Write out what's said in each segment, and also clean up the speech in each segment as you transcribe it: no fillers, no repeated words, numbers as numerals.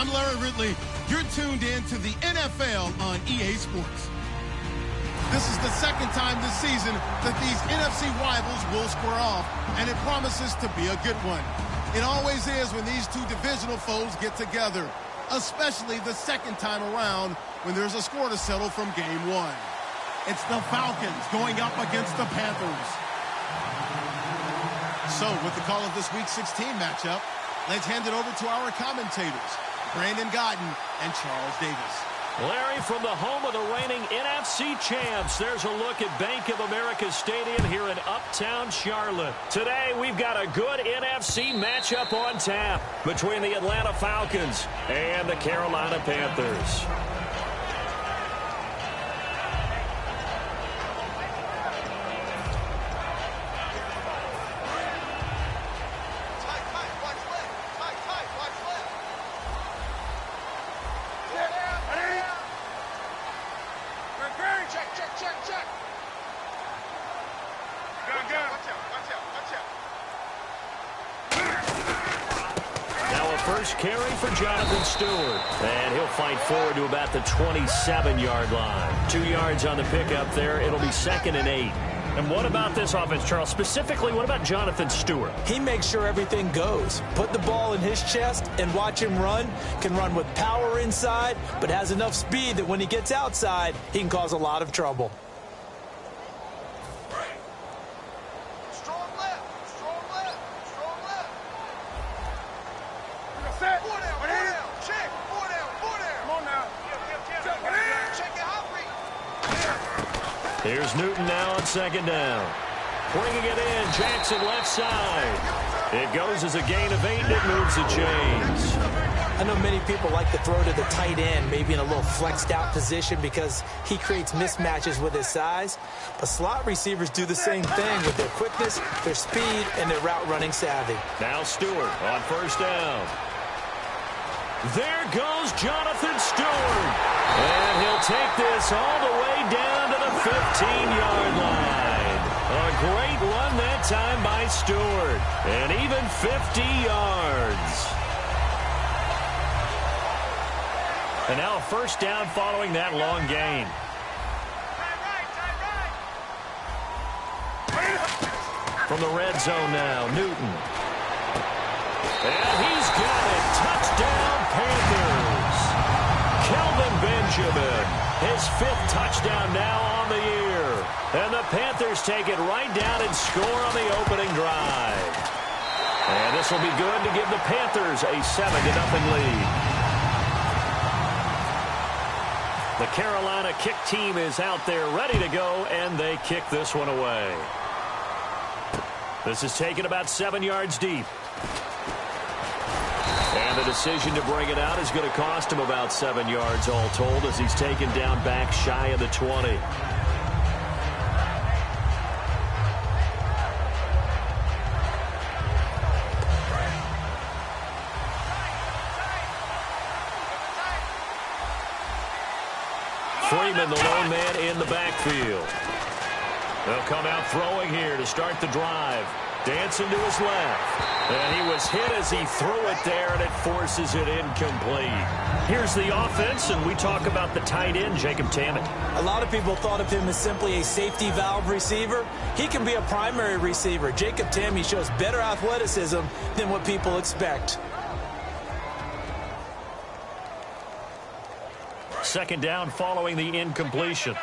I'm Larry Ridley. You're tuned in to the NFL on EA Sports. This is the second time this season that these NFC rivals will square off, and it promises to be a good one. It always is when these two divisional foes get together, especially the second time around when there's a score to settle from game one. It's the Falcons going up against the Panthers. So, with the call of this Week 16 matchup, let's hand it over to our commentators, Brandon Godden and Charles Davis. Larry, from the home of the reigning NFC champs, there's a look at Bank of America Stadium here in Uptown Charlotte. Today, we've got a good NFC matchup on tap between the Atlanta Falcons and the Carolina Panthers. First carry for Jonathan Stewart. And he'll fight forward to about the 27-yard line. 2 yards on the pickup there. It'll be 2nd and 8. And what about this offense, Charles? Specifically, what about Jonathan Stewart? He makes sure everything goes. Put the ball in his chest and watch him run. Can run with power inside, but has enough speed that when he gets outside, he can cause a lot of trouble. Here's Newton now on 2nd down. Bringing it in, Jackson left side. It goes as a gain of 8, and it moves the chains. I know many people like to throw to the tight end, maybe in a little flexed out position because he creates mismatches with his size. But slot receivers do the same thing with their quickness, their speed, and their route running savvy. Now Stewart on 1st down. There goes Jonathan Stewart. And he'll take this all the way down to the 15-yard line. A great run that time by Stewart. And even 50 yards. And now a 1st down following that long gain. From the red zone now, Newton. And he's got it. Touchdown, Panthers. Kelvin Benjamin, his 5th touchdown now on the year. And the Panthers take it right down and score on the opening drive. And this will be good to give the Panthers a 7-0 lead. The Carolina kick team is out there ready to go, and they kick this one away. This is taken about 7 yards deep. And the decision to bring it out is going to cost him about 7 yards all told as he's taken down back shy of the 20. Freeman, the lone man in the backfield. They'll come out throwing here to start the drive. Dancing to his left. And he was hit as he threw it there, and it forces it incomplete. Here's the offense, and we talk about the tight end, Jacob Tammett. A lot of people thought of him as simply a safety valve receiver. He can be a primary receiver. Jacob Tammett shows better athleticism than what people expect. 2nd down following the incompletion.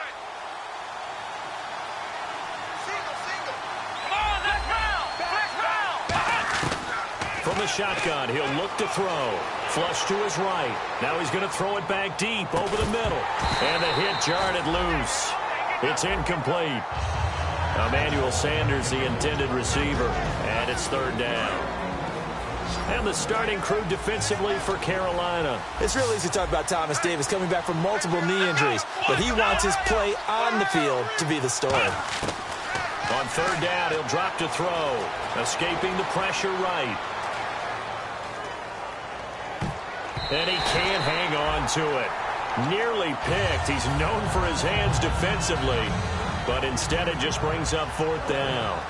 From the shotgun, he'll look to throw. Flush to his right. Now he's going to throw it back deep over the middle. And the hit jarred it loose. It's incomplete. Emmanuel Sanders, the intended receiver. And it's 3rd down. And the starting crew defensively for Carolina. It's real easy to talk about Thomas Davis coming back from multiple knee injuries. But he wants his play on the field to be the story. On 3rd down, he'll drop to throw. Escaping the pressure right. And he can't hang on to it. Nearly picked. He's known for his hands defensively. But instead it just brings up 4th down.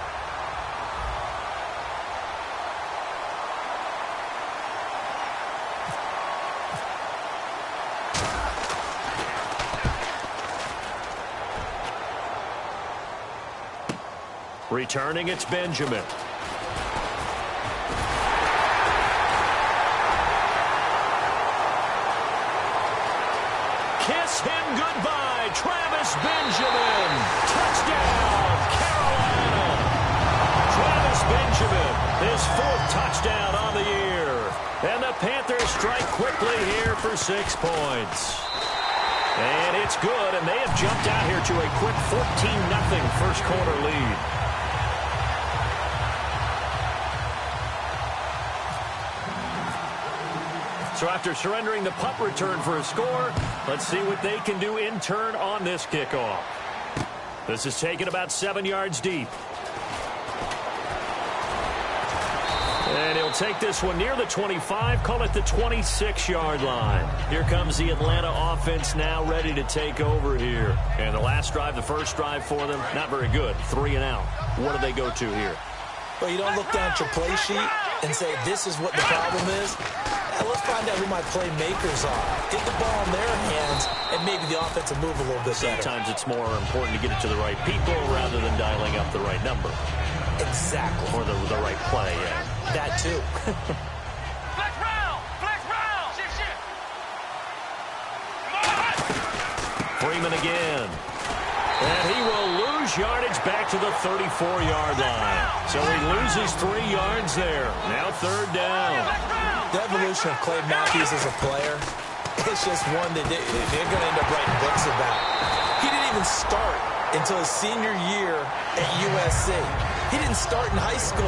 Returning, it's Benjamin. Kiss him goodbye, Travis Benjamin. Touchdown, Carolina. Travis Benjamin, his 4th touchdown on the year. And the Panthers strike quickly here for 6 points. And it's good, and they have jumped out here to a quick 14-0 first quarter lead. So after surrendering the punt return for a score, let's see what they can do in turn on this kickoff. This is taken about 7 yards deep. And he'll take this one near the 25, call it the 26-yard line. Here comes the Atlanta offense now ready to take over here. And the last drive, the first drive for them, not very good. 3 and out. What do they go to here? Well, you don't look down at your play sheet and say, this is what the problem is. Let's find out who my playmakers are. Get the ball in their hands, and maybe the offense will move a little bit better. Sometimes it's more important to get it to the right people rather than dialing up the right number. Exactly. Or the right play, yeah. That too. Flex round! Flex round! Shit. Freeman again. And he will lose yardage back to the 34-yard line. So he loses 3 yards there. Now 3rd down. The evolution of Clay Matthews as a player, it's just one that they're going to end up writing books about. He didn't even start until his senior year at USC. He didn't start in high school.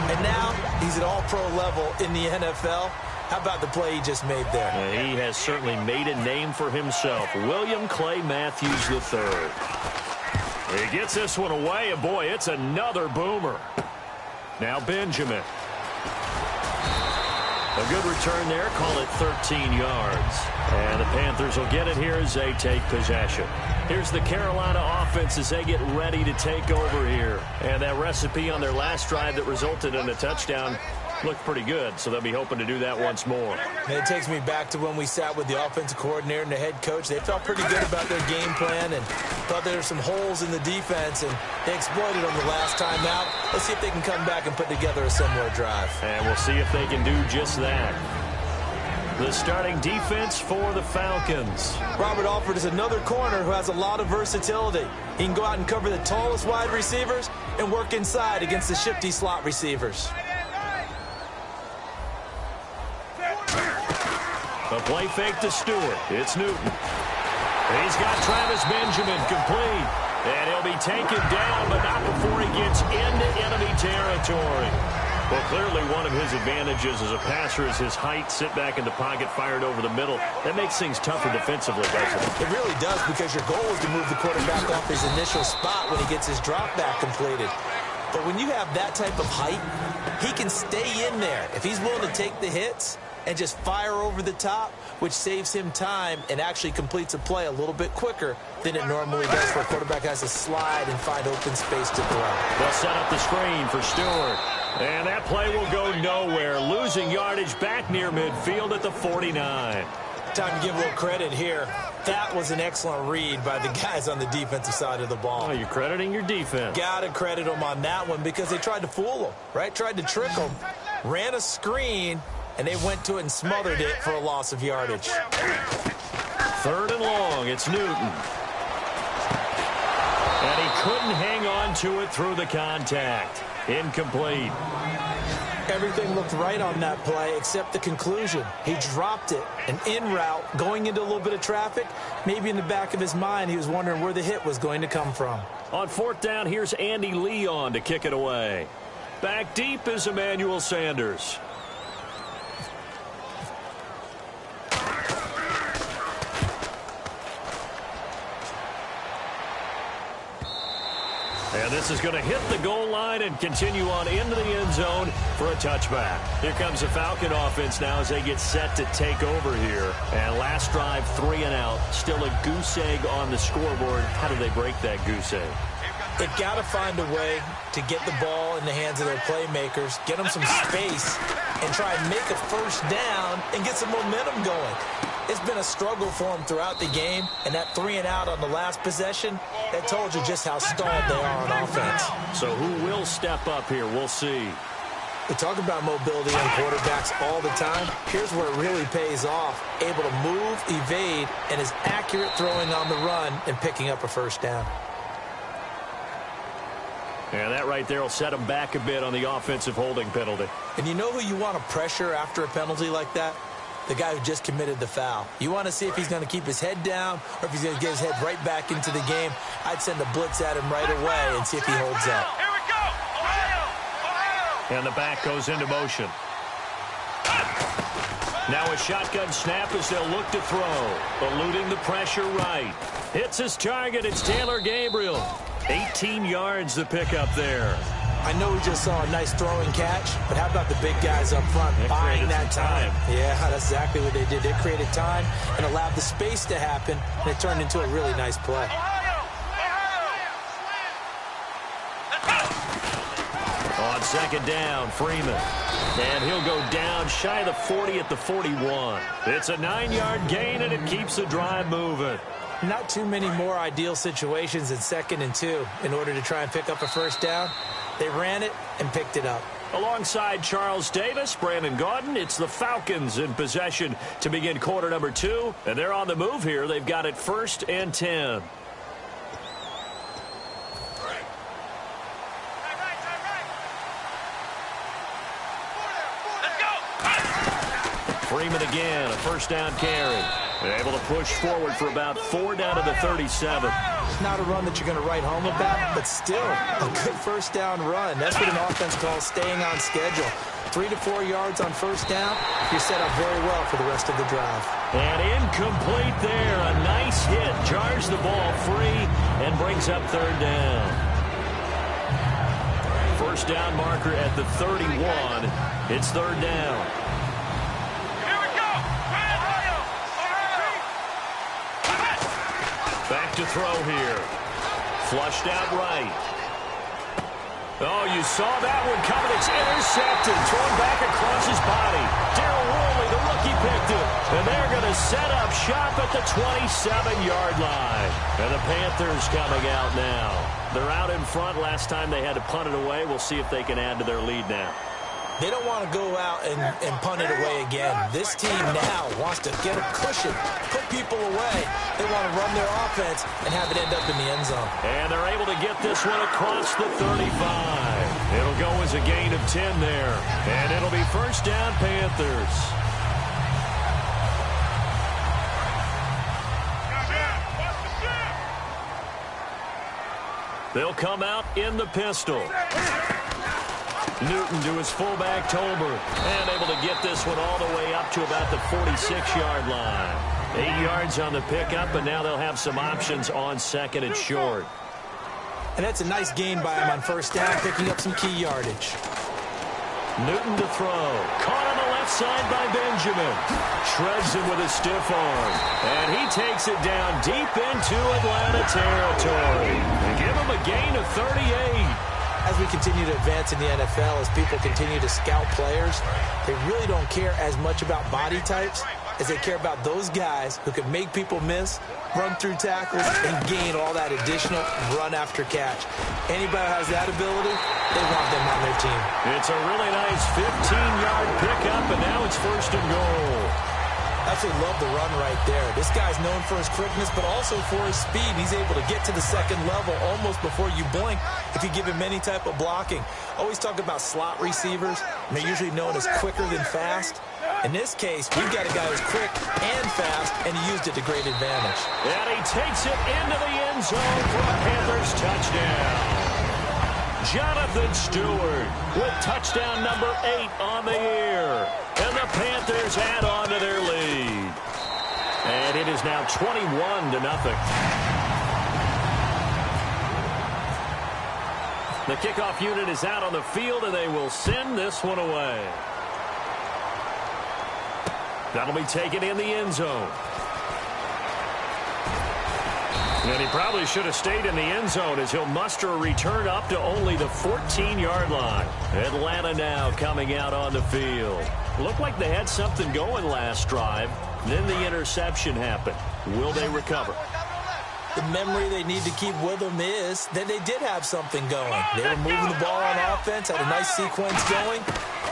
And now he's at all-pro level in the NFL. How about the play he just made there? He has certainly made a name for himself. William Clay Matthews III. He gets this one away, and boy, it's another boomer. Now Benjamin. A good return there, call it 13 yards. And the Panthers will get it here as they take possession. Here's the Carolina offense as they get ready to take over here. And that recipe on their last drive that resulted in a touchdown looked pretty good, so they'll be hoping to do that once more. And it takes me back to when we sat with the offensive coordinator and the head coach. They felt pretty good about their game plan and thought there were some holes in the defense, and they exploited them the last time out. Let's see if they can come back and put together a similar drive. And we'll see if they can do just that. The starting defense for the Falcons. Robert Alford is another corner who has a lot of versatility. He can go out and cover the tallest wide receivers and work inside against the shifty slot receivers. A play fake to Stewart. It's Newton. He's got Travis Benjamin complete. And he'll be taken down, but not before he gets into enemy territory. Well, clearly one of his advantages as a passer is his height. Sit back in the pocket, fired over the middle. That makes things tougher defensively, doesn't it? It really does, because your goal is to move the quarterback off his initial spot when he gets his drop back completed. But when you have that type of height, he can stay in there. If he's willing to take the hits and just fire over the top, which saves him time and actually completes a play a little bit quicker than it normally does, where a quarterback has to slide and find open space to throw. They'll set up the screen for Stewart. And that play will go nowhere, losing yardage back near midfield at the 49. Time to give a little credit here. That was an excellent read by the guys on the defensive side of the ball. Oh, you're crediting your defense. Got to credit them on that one, because they tried to fool him, right? Tried to trick him, ran a screen, and they went to it and smothered it for a loss of yardage. 3rd and long, it's Newton. And he couldn't hang on to it through the contact. Incomplete. Everything looked right on that play except the conclusion. He dropped it, an in route, going into a little bit of traffic. Maybe in the back of his mind, he was wondering where the hit was going to come from. On 4th down, here's Andy Leon to kick it away. Back deep is Emmanuel Sanders. And this is going to hit the goal line and continue on into the end zone for a touchback. Here comes the Falcon offense now as they get set to take over here. And last drive, 3 and out. Still a goose egg on the scoreboard. How do they break that goose egg? They've got to find a way to get the ball in the hands of their playmakers, get them some space, and try and make a first down and get some momentum going. It's been a struggle for them throughout the game, and that 3 and out on the last possession, that told you just how stalled they are on offense. So who will step up here? We'll see. We talk about mobility on quarterbacks all the time. Here's where it really pays off. Able to move, evade, and is accurate throwing on the run and picking up a first down. And that right there will set them back a bit on the offensive holding penalty. And you know who you want to pressure after a penalty like that? The guy who just committed the foul. You want to see if he's going to keep his head down or if he's going to get his head right back into the game. I'd send a blitz at him right away and see if he holds up. Here we go! Ohio! Ohio! And the back goes into motion. Now a shotgun snap as they'll look to throw. Eluding the pressure right. Hits his target. It's Taylor Gabriel. 18 yards to pick up there. I know we just saw a nice throwing catch, but how about the big guys up front buying that time? Yeah, that's exactly what they did. They created time and allowed the space to happen, and it turned into a really nice play. On second down, Freeman. And he'll go down shy of the 40 at the 41. It's a 9-yard gain, and it keeps the drive moving. Not too many more ideal situations in 2nd and 2 in order to try and pick up a first down. They ran it and picked it up. Alongside Charles Davis, Brandon Gaudin, it's the Falcons in possession to begin quarter number 2. And they're on the move here. They've got it 1st and 10. Freeman again, a first down carry. They're able to push forward for about 4 down to the 37. It's not a run that you're going to write home about, but still a good first down run. That's what an offense calls staying on schedule. 3 to 4 yards on first down, you're set up very well for the rest of the drive. And incomplete there. A nice hit. Jars the ball free and brings up 3rd down. First down marker at the 31. It's 3rd down. Back to throw here. Flushed out right. Oh, you saw that one coming. It's intercepted. Thrown back across his body. Darryl Worley, the rookie, picked it. And they're going to set up shop at the 27-yard line. And the Panthers coming out now. They're out in front. Last time they had to punt it away. We'll see if they can add to their lead now. They don't want to go out and punt it away again. This team now wants to get a cushion, put people away. They want to run their offense and have it end up in the end zone. And they're able to get this one across the 35. It'll go as a gain of 10 there. And it'll be first down, Panthers. They'll come out in the pistol. Newton to his fullback, Tolbert, and able to get this one all the way up to about the 46-yard line. 8 yards on the pickup, and now they'll have some options on 2nd and short. And that's a nice gain by him on first down, picking up some key yardage. Newton to throw. Caught on the left side by Benjamin. Shreds him with a stiff arm. And he takes it down deep into Atlanta territory. They give him a gain of 38. As we continue to advance in the NFL, as people continue to scout players, they really don't care as much about body types as they care about those guys who can make people miss, run through tackles, and gain all that additional run after catch. Anybody who has that ability, they want them on their team. It's a really nice 15-yard pickup, and now it's 1st and goal. Absolutely love the run right there. This guy's known for his quickness, but also for his speed. He's able to get to the 2nd level almost before you blink if you give him any type of blocking. Always talk about slot receivers, and they're usually known as quicker than fast. In this case, we've got a guy who's quick and fast, and he used it to great advantage. And he takes it into the end zone for a Panthers touchdown. Jonathan Stewart with touchdown number 8 on the year. And the Panthers add on to their lead. And it is now 21-0. The kickoff unit is out on the field, and they will send this one away. That'll be taken in the end zone. And he probably should have stayed in the end zone as he'll muster a return up to only the 14-yard line. Atlanta now coming out on the field. Looked like they had something going last drive. Then the interception happened. Will they recover? The memory they need to keep with them is that they did have something going. They were moving the ball on offense, had a nice sequence going.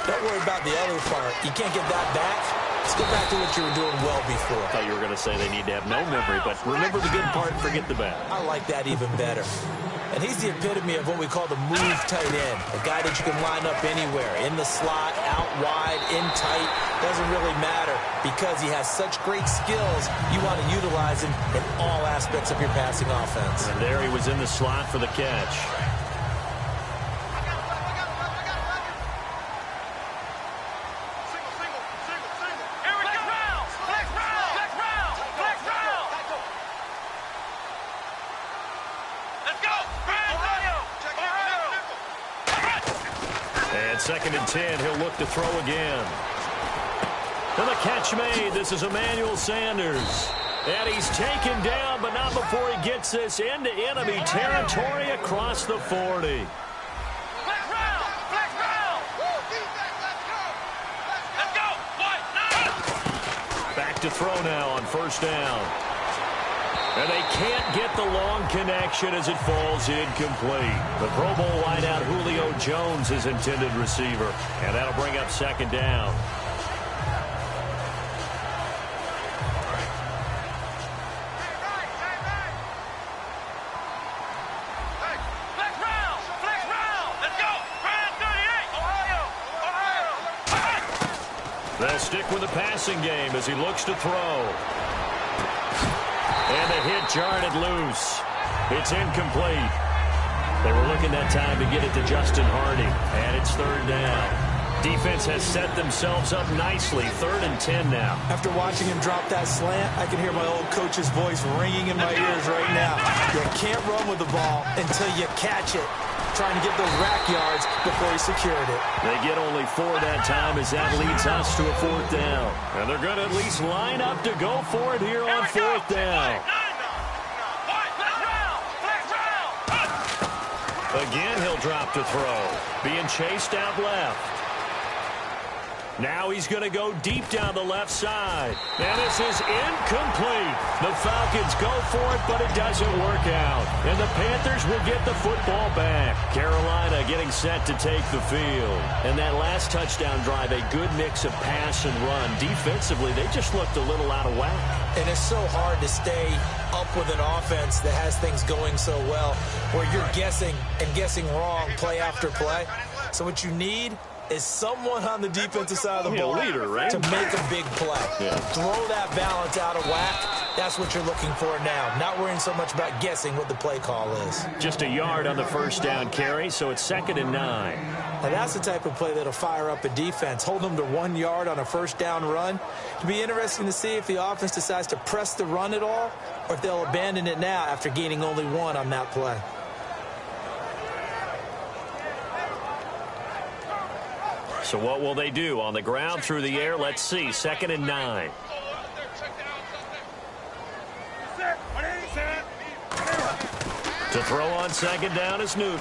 Don't worry about the other part. You can't get that back. Let's go back to what you were doing well before. I thought you were going to say they need to have no memory, but remember the good part, forget the bad. I like that even better. And he's the epitome of what we call the move tight end, a guy that you can line up anywhere, in the slot, out wide, in tight. Doesn't really matter because he has such great skills. You want to utilize him in all aspects of your passing offense. And there he was in the slot for the catch. Second and 10, he'll look to throw again. And the catch made. This is Emmanuel Sanders. And he's taken down, but not before he gets this into enemy territory across the 40. Back to throw now on first down. And they can't get the long connection as it falls incomplete. The Pro Bowl wideout Julio Jones is intended receiver. And that'll bring up second down. They'll stick with the passing game as he looks to throw. And the hit jarred it loose. It's incomplete. They were looking that time to get it to Justin Hardy. And it's third down. Defense has set themselves up nicely. 3rd and 10 now. After watching him drop that slant, I can hear my old coach's voice ringing in my ears right now. You can't run with the ball until you catch it. Trying to get those rack yards before he secured it. They get only 4 that time as that leads us to a 4th down. And they're going to at least line up to go for it here on 4th down. Again, he'll drop to throw. Being chased out left. Now he's going to go deep down the left side. And this is incomplete. The Falcons go for it, but it doesn't work out. And the Panthers will get the football back. Carolina getting set to take the field. And that last touchdown drive, a good mix of pass and run. Defensively, they just looked a little out of whack. And it's so hard to stay up with an offense that has things going so well, where you're guessing and guessing wrong play after play. So what you need is someone on the defensive side of the ball leader, right? to make a big play. Yeah. Throw that balance out of whack. That's what you're looking for now. Not worrying so much about guessing what the play call is. Just a yard on the first down carry, so it's 2nd and 9. Now that's the type of play that'll fire up a defense. Hold them to 1 yard on a first down run. It'll be interesting to see if the offense decides to press the run at all, or if they'll abandon it now after gaining only 1 on that play. So what will they do? On the ground, through the air, let's see. 2nd and 9. To throw on 2nd down is Newton.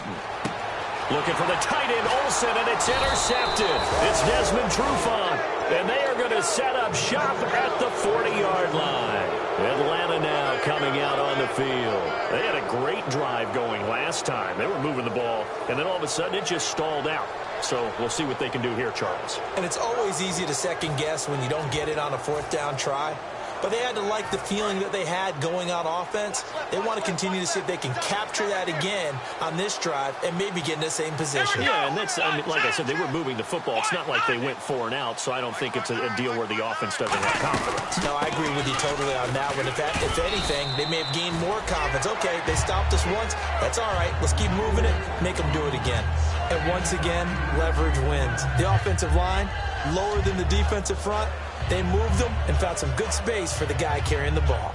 Looking for the tight end, Olsen, and it's intercepted. It's Desmond Trufant, and they are going to set up shop at the 40-yard line. Atlanta now coming out on the field. They had a great drive going last time. They were moving the ball, and then all of a sudden it just stalled out. So we'll see what they can do here, Charles. And it's always easy to second guess when you don't get it on a 4th down try. But they had to like the feeling that they had going out offense. They want to continue to see if they can capture that again on this drive and maybe get in the same position. Yeah, and that's, I mean, like I said, they were moving the football. It's not like they went 4 and out, so I don't think it's a deal where the offense doesn't have confidence. No, I agree with you totally on that one. If anything, they may have gained more confidence. Okay, they stopped us once. That's all right. Let's keep moving it. Make them do it again. And once again, leverage wins. The offensive line, lower than the defensive front. They moved them and found some good space for the guy carrying the ball.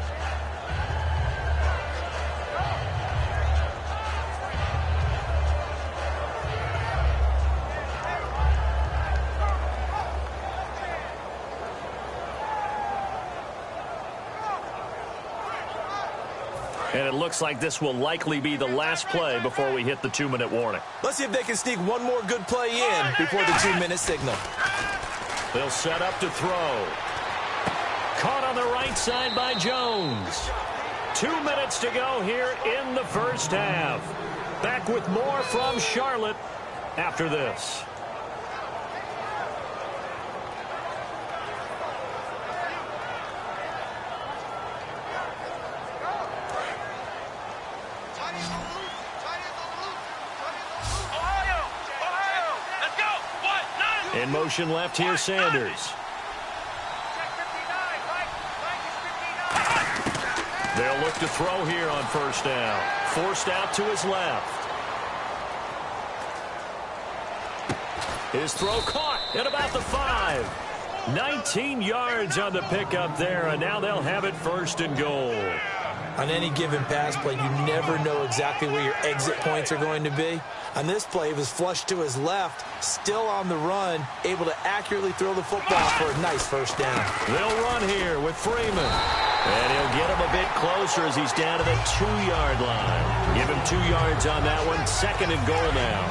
And it looks like this will likely be the last play before we hit the 2-minute warning. Let's see if they can sneak one more good play in before the 2-minute signal. They'll set up to throw. Caught on the right side by Jones. 2 minutes to go here in the first half. Back with more from Charlotte after this. In motion left here, Sanders. They'll look to throw here on first down. Forced out to his left. His throw caught at about the 5. 19 yards on the pickup there, and now they'll have it first and goal. On any given pass play, you never know exactly where your exit points are going to be. On this play, he was flushed to his left, still on the run, able to accurately throw the football for a nice first down. They'll run here with Freeman. And he'll get him a bit closer as he's down to the 2-yard line. Give him 2 yards on that one. Second and goal now.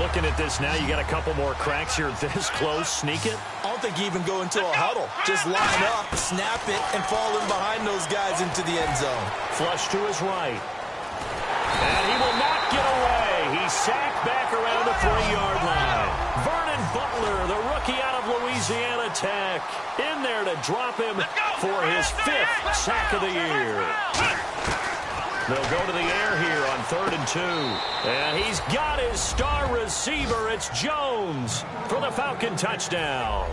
Looking at this now, you got a couple more cracks here this close. Sneak it. I don't think you even go into a huddle. Just line up, snap it, and fall in behind those guys into the end zone. Flush to his right. And he will not get away. He's sacked back around the 3-yard line. Vernon Butler, the rookie out of Louisiana Tech, in there to drop him for his 5th sack of the year. They'll go to the air here on 3rd and 2. And he's got his star receiver. It's Jones for the Falcon touchdown.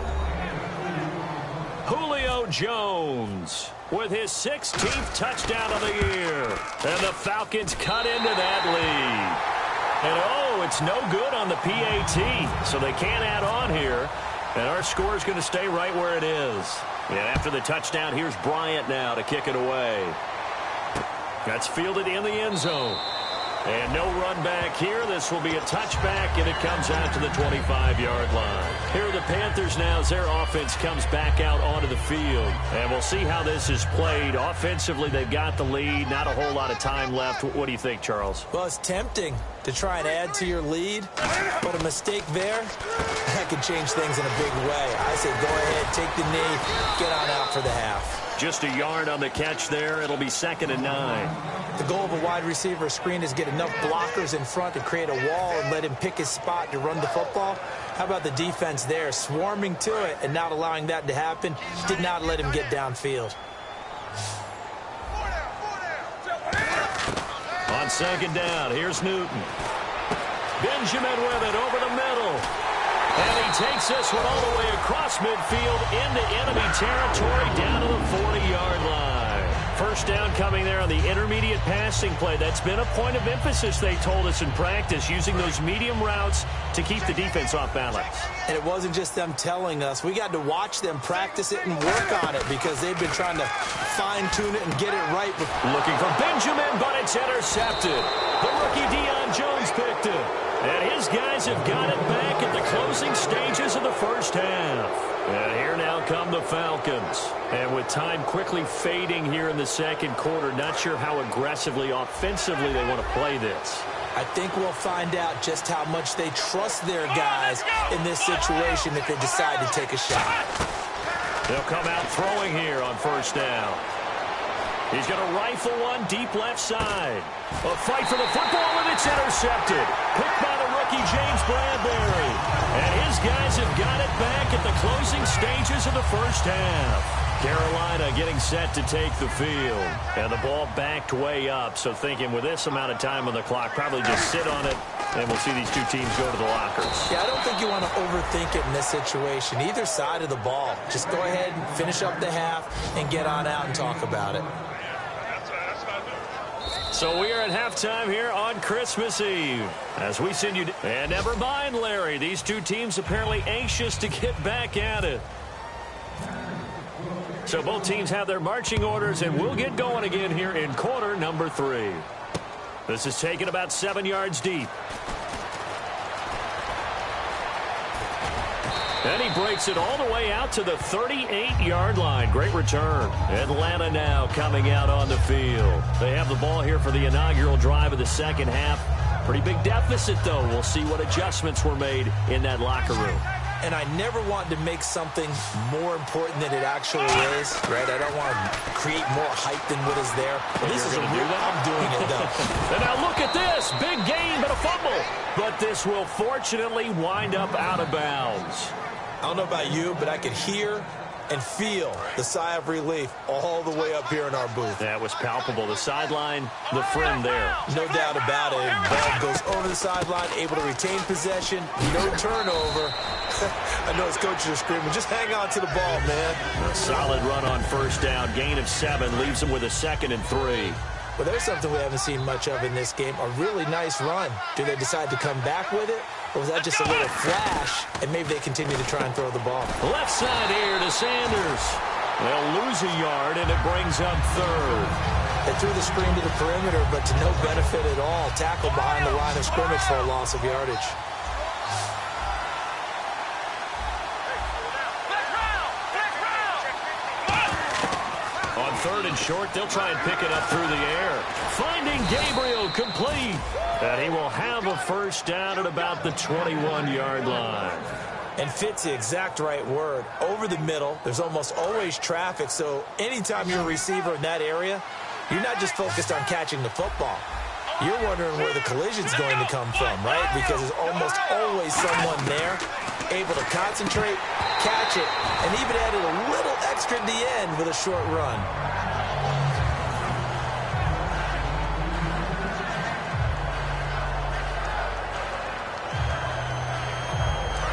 Julio Jones with his 16th touchdown of the year. And the Falcons cut into that lead. And, oh, it's no good on the PAT, so they can't add on here. And our score is going to stay right where it is. And after the touchdown, here's Bryant now to kick it away. That's fielded in the end zone. And no run back here. This will be a touchback, and it comes out to the 25-yard line. Here are the Panthers now as their offense comes back out onto the field. And we'll see how this is played. Offensively, they've got the lead. Not a whole lot of time left. What do you think, Charles? Well, it's tempting to try and add to your lead, but a mistake there, that could change things in a big way. I say go ahead, take the knee, get on out for the half. Just a yard on the catch there. It'll be 2nd and 9. The goal of a wide receiver screen is get enough blockers in front to create a wall and let him pick his spot to run the football. How about the defense there, swarming to it and not allowing that to happen? Did not let him get downfield. On 2nd down, here's Newton. Benjamin with it over the middle. And he takes this one all the way across midfield into enemy territory down to the 40-yard line. First down coming there on the intermediate passing play. That's been a point of emphasis, they told us in practice, using those medium routes to keep the defense off balance. And it wasn't just them telling us. We got to watch them practice it and work on it because they've been trying to fine-tune it and get it right. Looking for Benjamin, but it's intercepted. The rookie Deion Jones picked it. And his guys have got it back at the closing stages of the first half. And here now come the Falcons. And with time quickly fading here in the second quarter, not sure how aggressively, offensively they want to play this. I think we'll find out just how much they trust their guys in this situation if they decide to take a shot. They'll come out throwing here on first down. He's going to rifle one deep left side. A fight for the football, and it's intercepted. Picked by the rookie James Bradbury. And his guys have got it back at the closing stages of the first half. Carolina getting set to take the field. And the ball backed way up, so thinking with this amount of time on the clock, probably just sit on it, and we'll see these two teams go to the lockers. Yeah, I don't think you want to overthink it in this situation. Either side of the ball. Just go ahead and finish up the half and get on out and talk about it. So we are at halftime here on Christmas Eve. As we send you... And never mind, Larry. These two teams apparently anxious to get back at it. So both teams have their marching orders, and we'll get going again here in quarter number 3. This is taken about 7 yards deep. And he breaks it all the way out to the 38-yard line. Great return. Atlanta now coming out on the field. They have the ball here for the inaugural drive of the second half. Pretty big deficit, though. We'll see what adjustments were made in that locker room. and I never want to make something more important than it actually is, right? I don't want to create more hype than what is there. But this is a real, I'm doing it, though. And now look at this. Big gain, but a fumble. But this will fortunately wind up out of bounds. I don't know about you, but I could hear and feel the sigh of relief all the way up here in our booth. That was palpable. The sideline, the friend there. No doubt about it. Ball goes over the sideline, able to retain possession, no turnover. I know his coaches are screaming, just hang on to the ball, man. A solid run on first down. Gain of 7 leaves him with a 2nd and 3. Well, there's something we haven't seen much of in this game, a really nice run. Do they decide to come back with it? Or was that just a little flash, and maybe they continue to try and throw the ball? Left side here to Sanders. They'll lose a yard, and it brings up 3rd. They threw the screen to the perimeter, but to no benefit at all. Tackled behind the line of scrimmage for a loss of yardage. On 3rd and short, they'll try and pick it up through the air. Finding Gabriel complete. And he will have a first down at about the 21-yard line. And fits the exact right word. Over the middle, there's almost always traffic, so anytime you're a receiver in that area, you're not just focused on catching the football. You're wondering where the collision's going to come from, right? Because there's almost always someone there able to concentrate, catch it, and even added a little extra at the end with a short run.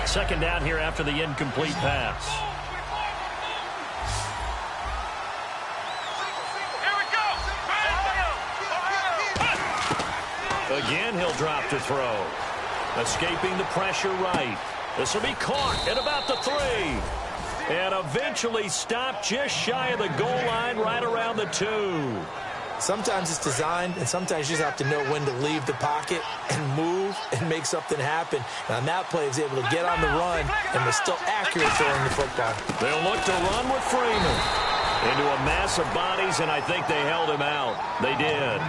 Second down here after the incomplete pass. Again, he'll drop to throw. Escaping the pressure right. This will be caught at about the 3. And eventually stopped just shy of the goal line right around the 2. Sometimes it's designed, and sometimes you just have to know when to leave the pocket and move and make something happen. And on that play, he was able to get on the run and was still accurate throwing the football. They'll look to run with Freeman. Into a mass of bodies, and I think they held him out. They did.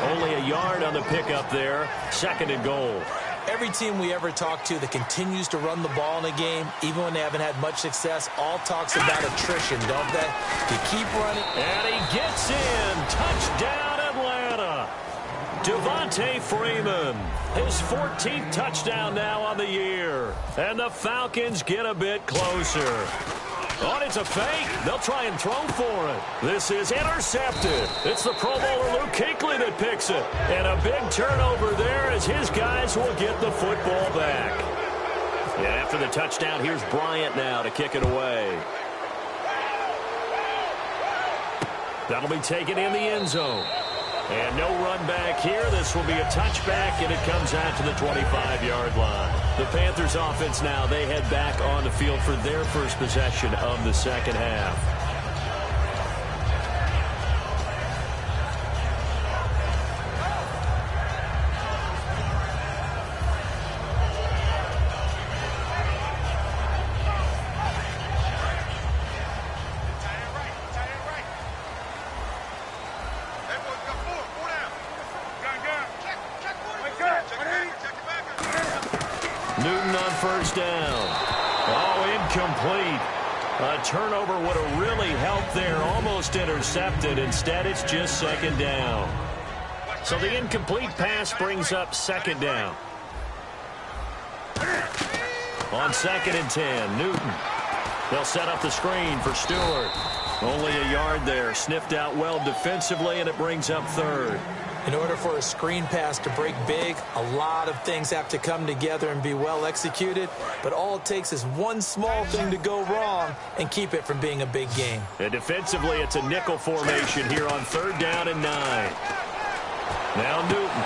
Only a yard on the pickup there. 2nd and goal. Every team we ever talk to that continues to run the ball in a game, even when they haven't had much success, all talks about attrition, don't they? You keep running. And he gets in. Touchdown, Atlanta. Devontae Freeman. His 14th touchdown now on the year. And the Falcons get a bit closer. Oh, it's a fake. They'll try and throw for it. This is intercepted. It's the Pro Bowler Luke Kuechly that picks it. And a big turnover there as his guys will get the football back. And after the touchdown, here's Bryant now to kick it away. That'll be taken in the end zone. And no run back here. This will be a touchback, and it comes out to the 25-yard line. The Panthers offense now, they head back on the field for their first possession of the second half. Newton on first down. Oh, incomplete. A turnover would have really helped there. Almost intercepted. Instead, it's just 2nd down. So the incomplete pass brings up 2nd down. On 2nd and 10, Newton. They'll set up the screen for Stewart. Only a yard there. Sniffed out well defensively, and it brings up 3rd. In order for a screen pass to break big, a lot of things have to come together and be well executed. But all it takes is one small thing to go wrong and keep it from being a big game. And defensively, it's a nickel formation here on 3rd down and 9. Now Newton.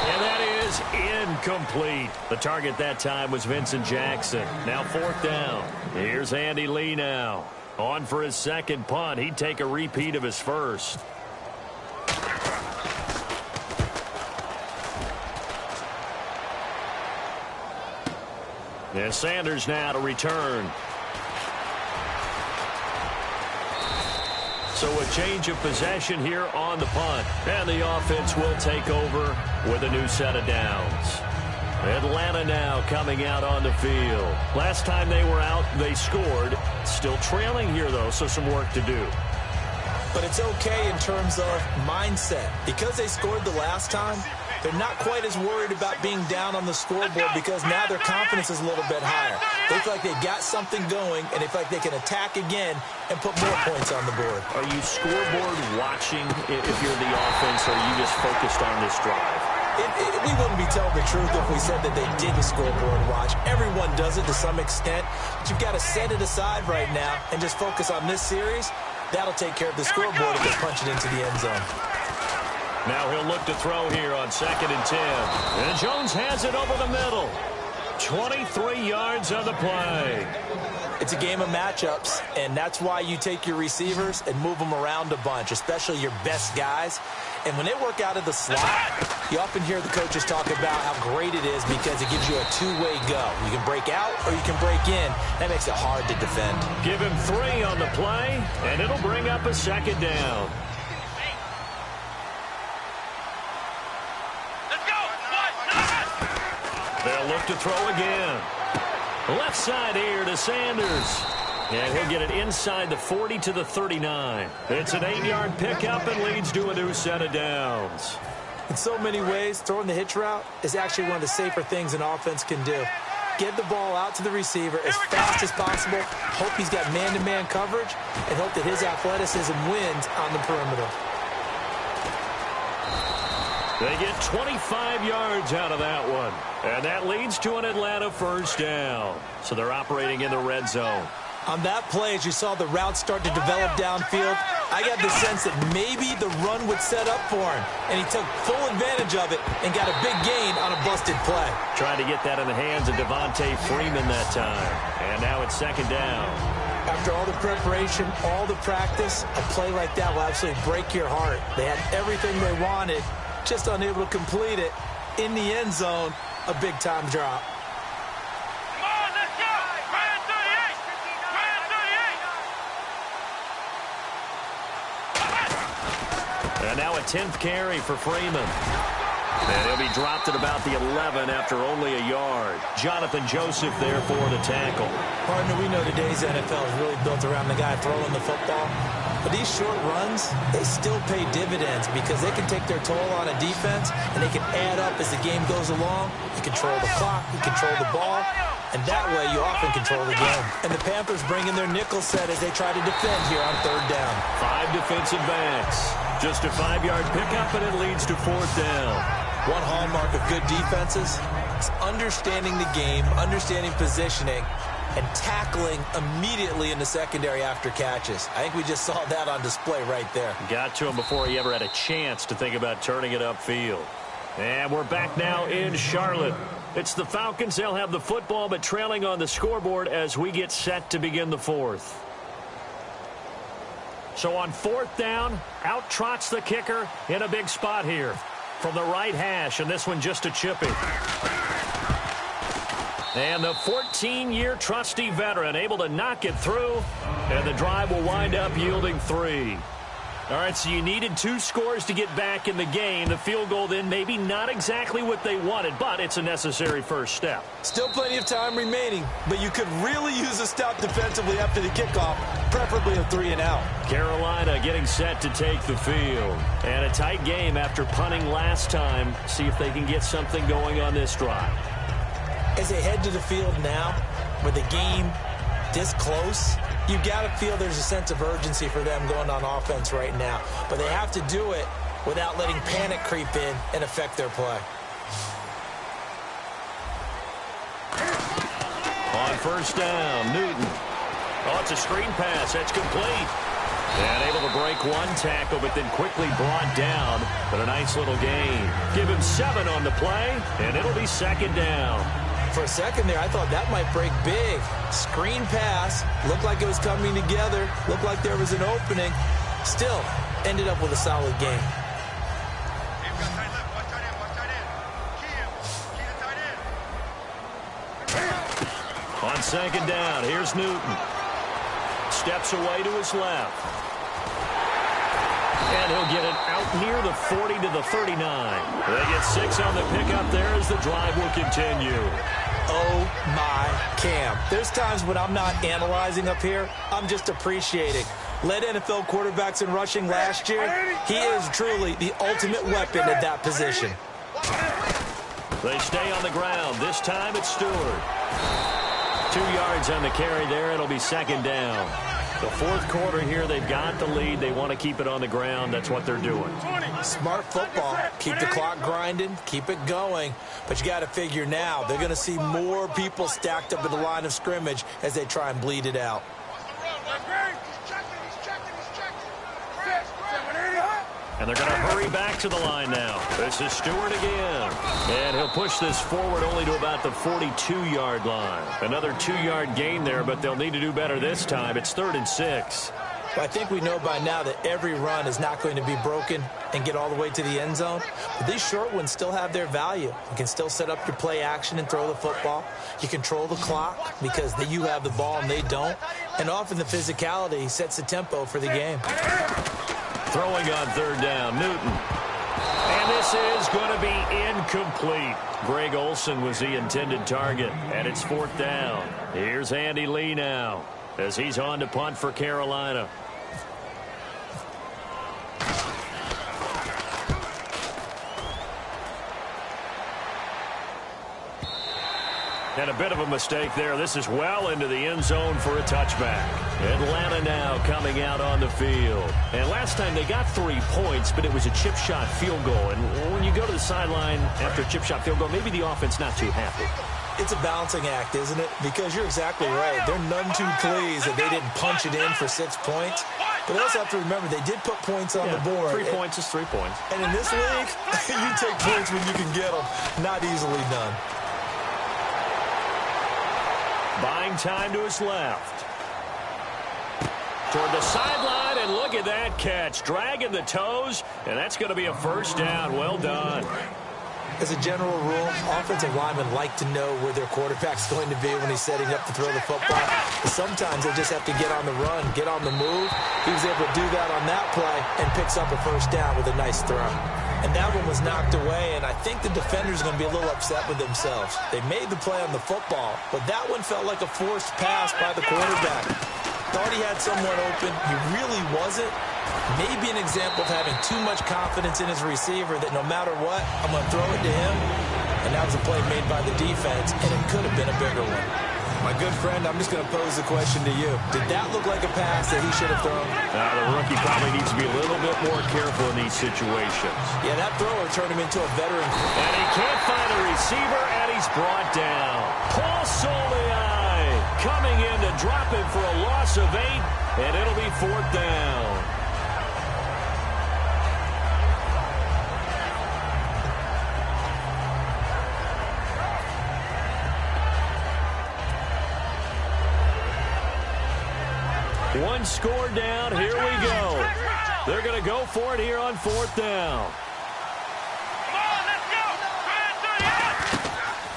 And that is incomplete. The target that time was Vincent Jackson. Now 4th down. Here's Andy Lee now. On for his 2nd punt. He'd take a repeat of his first. And Sanders now to return. So a change of possession here on the punt. And the offense will take over with a new set of downs. Atlanta now coming out on the field. Last time they were out, they scored. Still trailing here, though, so some work to do. But it's okay in terms of mindset. Because they scored the last time, they're not quite as worried about being down on the scoreboard because now their confidence is a little bit higher. They feel like they got something going, and they feel like they can attack again and put more points on the board. Are you scoreboard watching if you're the offense, or are you just focused on this drive? We wouldn't be telling the truth if we said that they didn't scoreboard watch. Everyone does it to some extent, but you've got to set it aside right now and just focus on this series. That'll take care of the scoreboard if they punch it into the end zone. Now he'll look to throw here on 2nd and 10. And Jones has it over the middle. 23 yards on the play. It's a game of matchups, and that's why you take your receivers and move them around a bunch, especially your best guys. And when they work out of the slot, you often hear the coaches talk about how great it is because it gives you a two-way go. You can break out or you can break in. That makes it hard to defend. Give him 3 on the play, and it'll bring up a 2nd down. They'll look to throw again. Left side here to Sanders. And he'll get it inside the 40 to the 39. It's an 8-yard pickup and leads to a new set of downs. In so many ways, throwing the hitch route is actually one of the safer things an offense can do. Get the ball out to the receiver as fast as possible, hope he's got man-to-man coverage, and hope that his athleticism wins on the perimeter. They get 25 yards out of that one. And that leads to an Atlanta 1st down. So they're operating in the red zone. On that play, as you saw the route start to develop downfield, I got the sense that maybe the run would set up for him. And he took full advantage of it and got a big gain on a busted play. Trying to get that in the hands of Devontae Freeman that time. And now it's 2nd down. After all the preparation, all the practice, a play like that will absolutely break your heart. They had everything they wanted, just unable to complete it. In the end zone, a big-time drop. Come on, let's go! Ryan 38! Ryan 38! And now a 10th carry for Freeman. And he'll be dropped at about the 11 after only a yard. Jonathan Joseph there for the tackle. Partner, we know today's NFL is really built around the guy throwing the football. But these short runs, they still pay dividends because they can take their toll on a defense and they can add up as the game goes along. You control the clock, you control the ball, and that way you often control the game. And the Panthers bring in their nickel set as they try to defend here on 3rd down. 5 defensive backs. Just a 5-yard pickup, and it leads to 4th down. One hallmark of good defenses is understanding the game, understanding positioning, and tackling immediately in the secondary after catches. I think we just saw that on display right there. Got to him before he ever had a chance to think about turning it upfield. And we're back now in Charlotte. It's the Falcons. They'll have the football, but trailing on the scoreboard as we get set to begin the 4th. So on 4th down, out trots the kicker in a big spot here from the right hash, and this one just a chipping. And the 14-year trusty veteran able to knock it through, and the drive will wind up yielding 3. All right, so you needed 2 scores to get back in the game. The field goal then maybe not exactly what they wanted, but it's a necessary first step. Still plenty of time remaining, but you could really use a stop defensively after the kickoff, preferably a 3-and-out. Carolina getting set to take the field. And a tight game after punting last time. See if they can get something going on this drive. As they head to the field now, with the game this close, you got to feel there's a sense of urgency for them going on offense right now. But they have to do it without letting panic creep in and affect their play. On 1st down, Newton. Oh, it's a screen pass. That's complete. And able to break one tackle, but then quickly brought down. But a nice little gain. Give him 7 on the play, and it'll be 2nd down. For a second there, I thought that might break big. Screen pass. Looked like it was coming together. Looked like there was an opening. Still, ended up with a solid game. On 2nd down, here's Newton. Steps away to his left. And he'll get it out near the 40 to the 39. They get 6 on the pickup there as the drive will continue. Oh, my Cam. There's times when I'm not analyzing up here. I'm just appreciating. Led NFL quarterbacks in rushing last year. He is truly the ultimate weapon at that position. They stay on the ground. This time it's Stewart. 2 yards on the carry there. It'll be second down. The fourth quarter here, they've got the lead. They want to keep it on the ground. That's what they're doing. Smart football. Keep the clock grinding. Keep it going. But you got to figure now, they're going to see more people stacked up at the line of scrimmage as they try and bleed it out. And they're going to hurry back to the line now. This is Stewart again. And he'll push this forward only to about the 42-yard line. Another 2-yard gain there, but they'll need to do better this time. It's 3rd and 6. Well, I think we know by now that every run is not going to be broken and get all the way to the end zone. But these short ones still have their value. You can still set up your play action and throw the football. You control the clock because you have the ball and they don't. And often the physicality sets the tempo for the game. Throwing on 3rd down, Newton. And this is going to be incomplete. Greg Olsen was the intended target, and it's 4th down. Here's Andy Lee now as he's on to punt for Carolina. And a bit of a mistake there. This is well into the end zone for a touchback. Atlanta now coming out on the field. And last time they got 3 points, but it was a chip shot field goal. And when you go to the sideline after a chip shot field goal, maybe the offense not too happy. It's a balancing act, isn't it? Because you're exactly right. They're none too pleased that they didn't punch it in for 6 points. But they also have to remember they did put points on the board. 3 points is 3 points. And in this league, you take points when you can get them. Not easily done. Buying time to his left. Toward the sideline, and look at that catch. Dragging the toes, and that's going to be a first down. Well done. As a general rule, offensive linemen like to know where their quarterback's going to be when he's setting up to throw the football. But sometimes they just have to get on the run, get on the move. He was able to do that on that play and picks up a first down with a nice throw. And that one was knocked away, and I think the defenders are going to be a little upset with themselves. They made the play on the football, but that one felt like a forced pass by the quarterback. Thought he had someone open. He really wasn't. Maybe an example of having too much confidence in his receiver that no matter what, I'm going to throw it to him. And that was a play made by the defense, and it could have been a bigger one. My good friend, I'm just going to pose the question to you. Did that look like a pass that he should have thrown? The rookie probably needs to be a little bit more careful in these situations. Yeah, that thrower turned him into a veteran. And he can't find a receiver, and he's brought down. Paul Soliai coming in to drop him for a loss of 8, and it'll be 4th down. One score down. Here we go. They're going to go for it here on 4th down. Come on, let's go.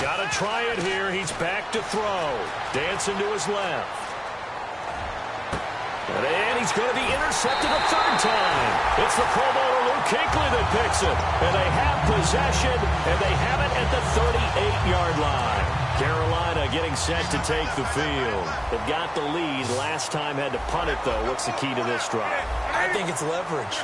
Got to try it here. He's back to throw. Dancing to his left. And he's going to be intercepted a 3rd time. It's the Pro Bowler Luke Kuechly that picks it. And they have possession, and they have it at the 38-yard line. Carolina getting set to take the field. They've got the lead. Last time had to punt it, though. What's the key to this drive? I think it's leverage.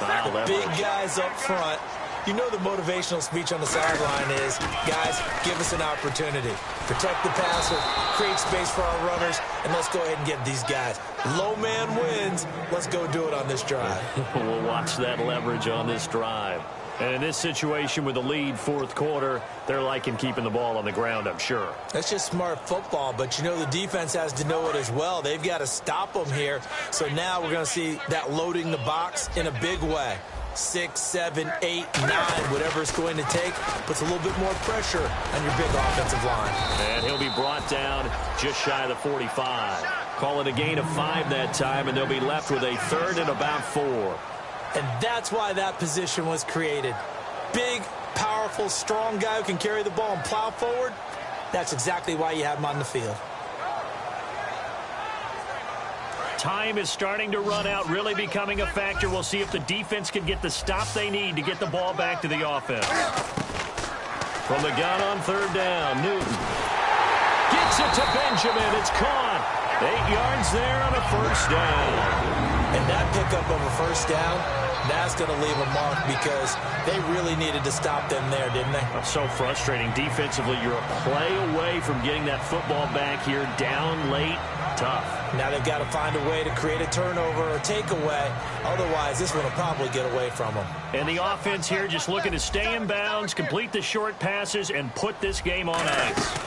Big guys up front. You know the motivational speech on the sideline is, guys, give us an opportunity. Protect the passer, create space for our runners, and let's go ahead and get these guys. Low man wins. Let's go do it on this drive. We'll watch that leverage on this drive. And in this situation with the lead 4th quarter, they're liking keeping the ball on the ground, I'm sure. That's just smart football, but you know the defense has to know it as well. They've got to stop them here. So now we're going to see that loading the box in a big way. 6, 7, 8, 9, whatever it's going to take, puts a little bit more pressure on your big offensive line. And he'll be brought down just shy of the 45. Call it a gain of 5 that time, and they'll be left with a 3rd and about 4. And that's why that position was created. Big, powerful, strong guy who can carry the ball and plow forward. That's exactly why you have him on the field. Time is starting to run out, really becoming a factor. We'll see if the defense can get the stop they need to get the ball back to the offense. From the gun on third down, Newton gets it to Benjamin. It's caught. 8 yards there on a first down. And that pickup of a first down, that's going to leave a mark because they really needed to stop them there, didn't they? So frustrating. Defensively, you're a play away from getting that football back here down late. Tough. Now they've got to find a way to create a turnover or takeaway. Otherwise, this one will probably get away from them. And the offense here just looking to stay in bounds, complete the short passes, and put this game on ice.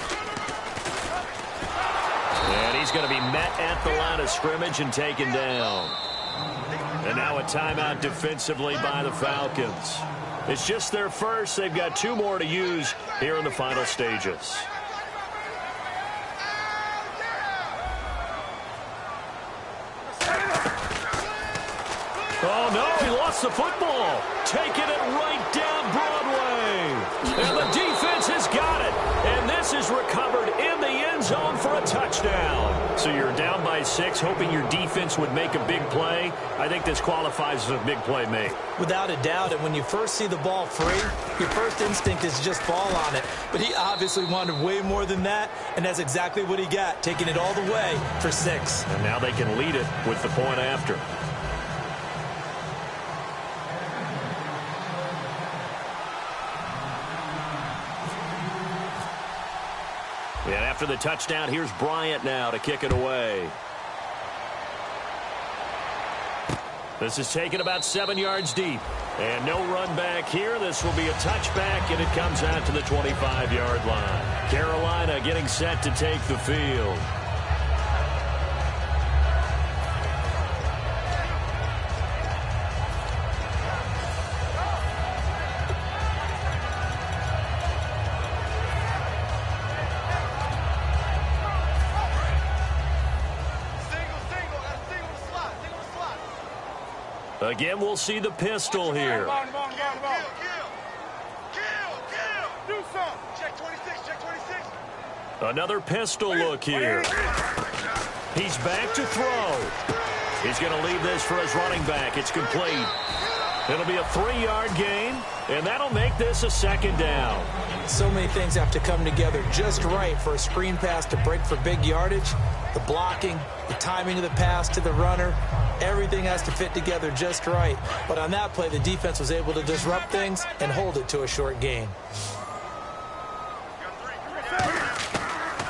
And he's going to be met at the line of scrimmage and taken down. And now a timeout defensively by the Falcons. It's just their first. They've got 2 more to use here in the final stages. Oh, no, he lost the football. Taking it right down Broadway. And the defense has got it. And this is recovered in the end zone for a touchdown. So you're down by 6, hoping your defense would make a big play. I think this qualifies as a big play made. Without a doubt, and when you first see the ball free, your first instinct is just fall on it. But he obviously wanted way more than that, and that's exactly what he got, taking it all the way for 6. And now they can lead it with the point after. And after the touchdown, here's Bryant now to kick it away. This is taken about 7 yards deep. And no run back here. This will be a touchback, and it comes out to the 25-yard line. Carolina getting set to take the field. Again, we'll see the pistol here. Kill. Do something. Check 26, check 26. Another pistol look here. He's back to throw. He's going to leave this for his running back. It's complete. It'll be a 3-yard gain, and that'll make this a 2nd down. So many things have to come together just right for a screen pass to break for big yardage. The blocking, the timing of the pass to the runner, everything has to fit together just right. But on that play, the defense was able to disrupt things and hold it to a short gain.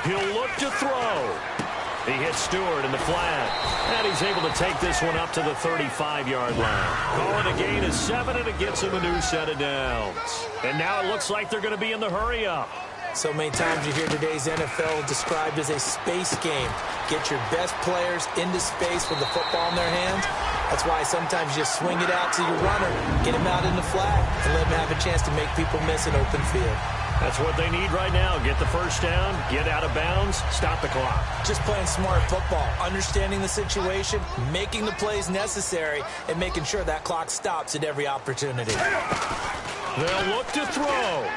He'll look to throw. He hits Stewart in the flat. And he's able to take this one up to the 35-yard line. Calling a gain of 7, and it gets him a new set of downs. And now it looks like they're going to be in the hurry-up. So many times you hear today's NFL described as a space game. Get your best players into space with the football in their hands. That's why sometimes you swing it out to your runner, get him out in the flat, and let him have a chance to make people miss an open field. That's what they need right now. Get the first down, get out of bounds, stop the clock. Just playing smart football, understanding the situation, making the plays necessary, and making sure that clock stops at every opportunity. They'll look to throw.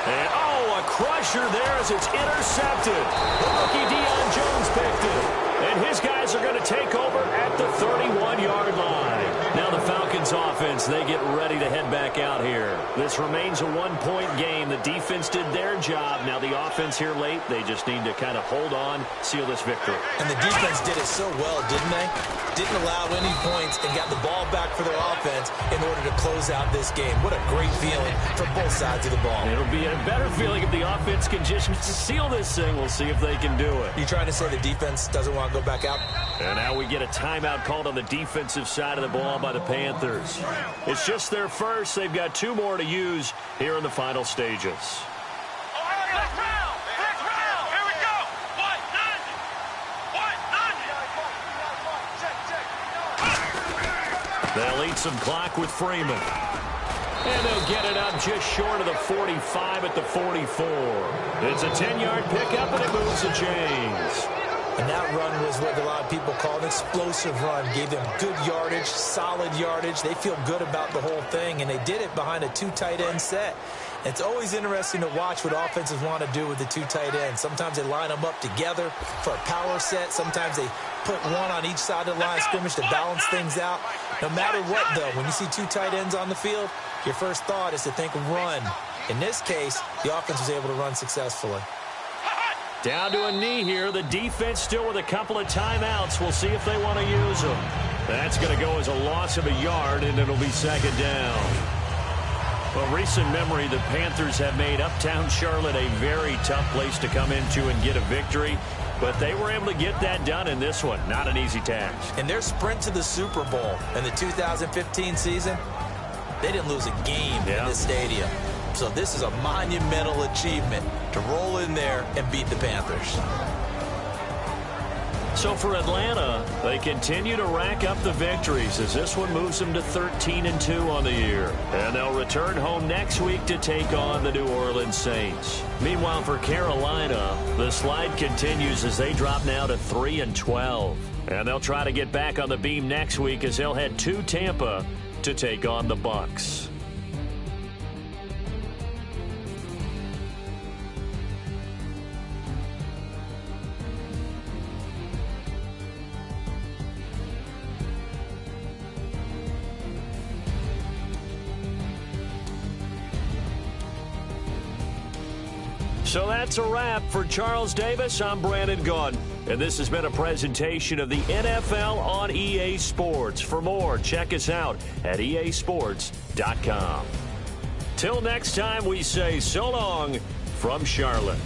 And, a crusher there as it's intercepted. The rookie Deion Jones picked it. And his guys are going to take over at the 31-yard line. Now the Falcons offense, they get ready to head back out here. This remains a 1-point game. The defense did their job. Now the offense here late, they just need to kind of hold on, seal this victory. And the defense did it so well, didn't they? Didn't allow any points and got the ball back for their offense in order to close out this game. What a great feeling for both sides of the ball. It'll be a better feeling if the offense can just seal this thing. We'll see if they can do it. You trying to say the defense doesn't want to go back out? And now we get a timeout called on the defensive side of the ball by the Panthers. It's just their first. They've got 2 more to use here in the final stages. Next round. Here we go. 190. They'll eat some clock with Freeman. And they'll get it up just short of the 45 at the 44. It's a 10-yard pickup, and it moves the chains. And that run was what a lot of people call an explosive run. Gave them good yardage, solid yardage. They feel good about the whole thing, and they did it behind a 2 tight end set. It's always interesting to watch what offenses want to do with the two tight ends. Sometimes they line them up together for a power set. Sometimes they put one on each side of the line of scrimmage to balance things out. No matter what, though, when you see two tight ends on the field, your first thought is to think run. In this case, the offense was able to run successfully. Down to a knee here. The defense still with a couple of timeouts. We'll see if they want to use them. That's going to go as a loss of a yard, and it'll be second down. Well, recent memory, the Panthers have made Uptown Charlotte a very tough place to come into and get a victory. But they were able to get that done in this one. Not an easy task. In their sprint to the Super Bowl in the 2015 season, they didn't lose a game in this stadium. So this is a monumental achievement to roll in there and beat the Panthers. So for Atlanta, they continue to rack up the victories as this one moves them to 13-2 on the year. And they'll return home next week to take on the New Orleans Saints. Meanwhile, for Carolina, the slide continues as they drop now to 3-12. And they'll try to get back on the beam next week as they'll head to Tampa to take on the Bucs. So that's a wrap. For Charles Davis, I'm Brandon Gaudin. And this has been a presentation of the NFL on EA Sports. For more, check us out at easports.com. Till next time, we say so long from Charlotte.